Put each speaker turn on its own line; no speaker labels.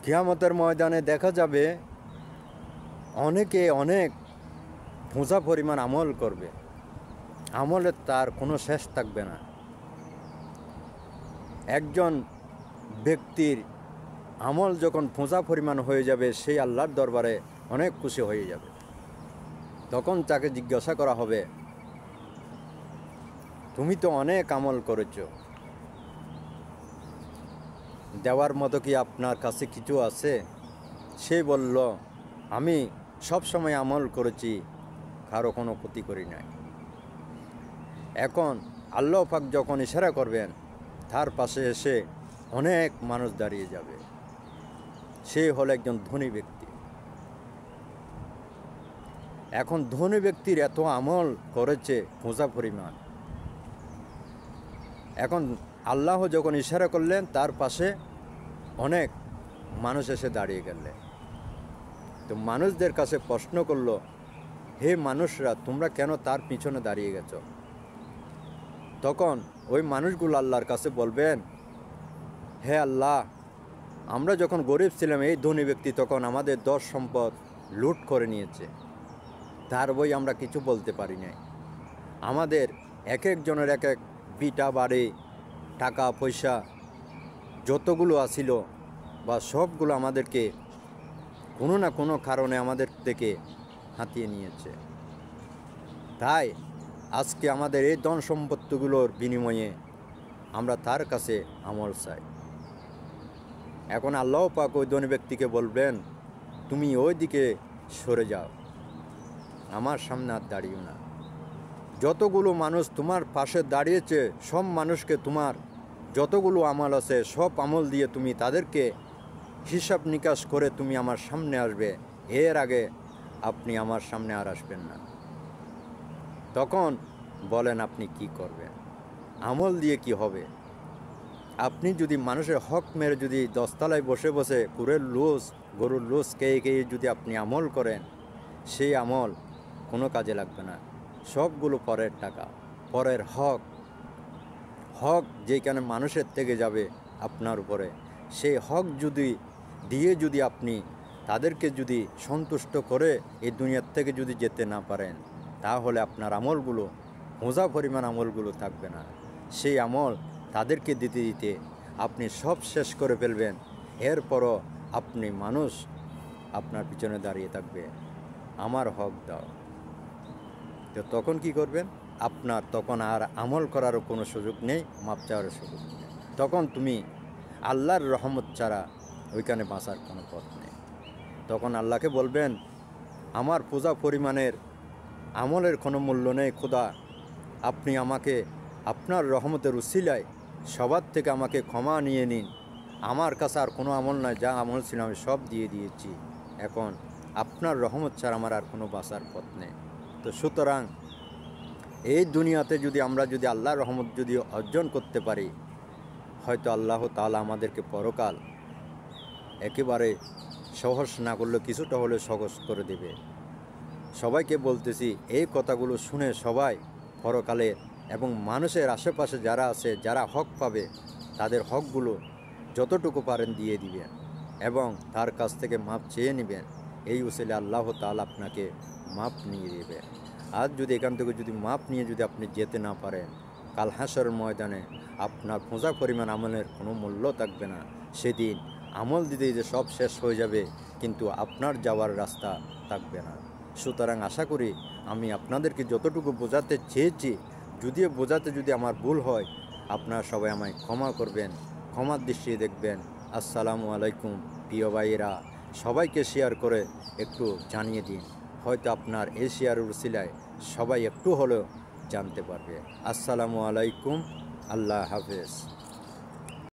কিয়ামতের ময়দানে দেখা যাবে অনেকে অনেক পূজা পরিমাণ আমল করবে, আমলের তার কোনো শেষ থাকবে না। একজন ব্যক্তির আমল যখন পূজা পরিমাণ হয়ে যাবে, সেই আল্লাহর দরবারে অনেক খুশি হয়ে যাবে। তখন তাকে জিজ্ঞাসা করা হবে, তুমি তো অনেক আমল করেছ, দেওয়ার মতো কি আপনার কাছে কিছু আছে? সে বলল, আমি সব সময় আমল করেছি, কারো কোনো ক্ষতি করি নাই। এখন আল্লাহ পাক যখন ইশারা করবেন, তার পাশে এসে অনেক মানুষ দাঁড়িয়ে যাবে। সে হলো একজন ধনী ব্যক্তি। এখন ধনী ব্যক্তির এত আমল করেছে পূজা পরিমাণ, এখন আল্লাহ যখন ইশারা করলেন, তার পাশে অনেক মানুষ এসে দাঁড়িয়ে গেলেন। তো মানুষদের কাছে প্রশ্ন করলো, হে মানুষরা, তোমরা কেন তার পিছনে দাঁড়িয়ে গেছ? তখন ওই মানুষগুলো আল্লাহর কাছে বলবেন, হে আল্লাহ, আমরা যখন গরিব ছিলাম, এই ধনী ব্যক্তি তখন আমাদের দশ সম্পদ লুট করে নিয়েছে, তার বই আমরা কিছু বলতে পারি নাই। আমাদের এক একজনের এক এক বিটা বাড়ি, টাকা পয়সা যতগুলো আসিল বা সবগুলো আমাদেরকে কোনো না কোনো কারণে আমাদের থেকে হাতিয়ে নিয়েছে। তাই আজকে আমাদের এই ধন সম্পত্তিগুলোর বিনিময়ে আমরা তার কাছে আমল চাই। এখন আল্লাহ পাক ওই ধনী ব্যক্তিকে বলবেন, তুমি ওই দিকে সরে যাও, আমার সামনে আর দাঁড়িও না। যতগুলো মানুষ তোমার পাশে দাঁড়িয়েছে, সব মানুষকে তোমার যতগুলো আমল আছে সব আমল দিয়ে তুমি তাদেরকে হিসাব নিকাশ করে তুমি আমার সামনে আসবে, এর আগে আপনি আমার সামনে আর আসবেন না। তখন বলেন, আপনি কি করবেন? আমল দিয়ে কি হবে? আপনি যদি মানুষের হক মেরে যদি দশতলায় বসে বসে কুরের লুজ, গরুর লুজ খেয়ে যদি আপনি আমল করেন, সেই আমল কোনো কাজে লাগবে না। সবগুলো পরের টাকা, পরের হক যেখানে মানুষের থেকে যাবে আপনার উপরে, সেই হক যদি আপনি তাদেরকে যদি সন্তুষ্ট করে এই দুনিয়ার থেকে যদি যেতে না পারেন, তাহলে আপনার আমলগুলো মজা পরিমাণ আমলগুলো থাকবে না। সেই আমল তাদেরকে দিতে দিতে আপনি সব শেষ করে ফেলবেন। এরপরও আপনি মানুষ আপনার পিছনে দাঁড়িয়ে থাকবে, আমার হক দাও। তো তখন কি করবেন? আপনার তখন আর আমল করারও কোনো সুযোগ নেই, মাপ চাওয়ার সুযোগ নেই। তখন তুমি আল্লাহর রহমত ছাড়া ওইখানে বাঁচার কোনো পথ নেই। তখন আল্লাহকে বলবেন, আমার পূজা পরিমাণের আমলের কোনো মূল্য নেই খোদা, আপনি আমাকে আপনার রহমতের উসিলায় সবার থেকে আমাকে ক্ষমা নিয়ে নিন। আমার কাছে আর কোনো আমল নাই, যা আমল ছিল আমি সব দিয়ে দিয়েছি। এখন আপনার রহমত ছাড়া আমার আর কোনো বাঁচার পথ নেই। তো সুতরাং এই দুনিয়াতে আমরা যদি আল্লাহর রহমত যদি অর্জন করতে পারি, হয়তো আল্লাহ তাআলা আমাদেরকে পরকাল একেবারে সহজ না করলে কিছুটা হলে সহজ করে দেবে। সবাইকে বলতেছি, এই কথাগুলো শুনে সবাই পরকালে এবং মানুষের আশেপাশে যারা আছে, যারা হক পাবে, তাদের হকগুলো যতটুকু পারেন দিয়ে দিবেন এবং তার কাছ থেকে মাপ চেয়ে নেবেন। এই উসিলে আল্লাহ তাআলা আপনাকে মাপ নিয়ে দেবে। আজ যদি এখান থেকে যদি মাপ নিয়ে যদি আপনি যেতে না পারেন, কাল হাসরের ময়দানে আপনার পূজা পরিমাণ আমলের কোনো মূল্য থাকবে না। সেদিন আমল দিতে দিতে সব শেষ হয়ে যাবে, কিন্তু আপনার যাওয়ার রাস্তা থাকবে না। সুতরাং আশা করি আমি আপনাদেরকে যতটুকু বোঝাতে চেয়েছি, যদিও বোঝাতে যদি আমার ভুল হয়, আপনারা সবাই আমায় ক্ষমা করবেন, ক্ষমার দৃষ্টিতে দেখবেন। আসসালামু আলাইকুম প্রিয় ভাইয়েরা, সবাইকে শেয়ার করে একটু জানিয়ে দিন, হয়তো আপনার এই শেয়ারের উসিলায় সবাই একটু হলেও জানতে পারবে। আসসালামু আলাইকুম, আল্লাহ হাফেজ।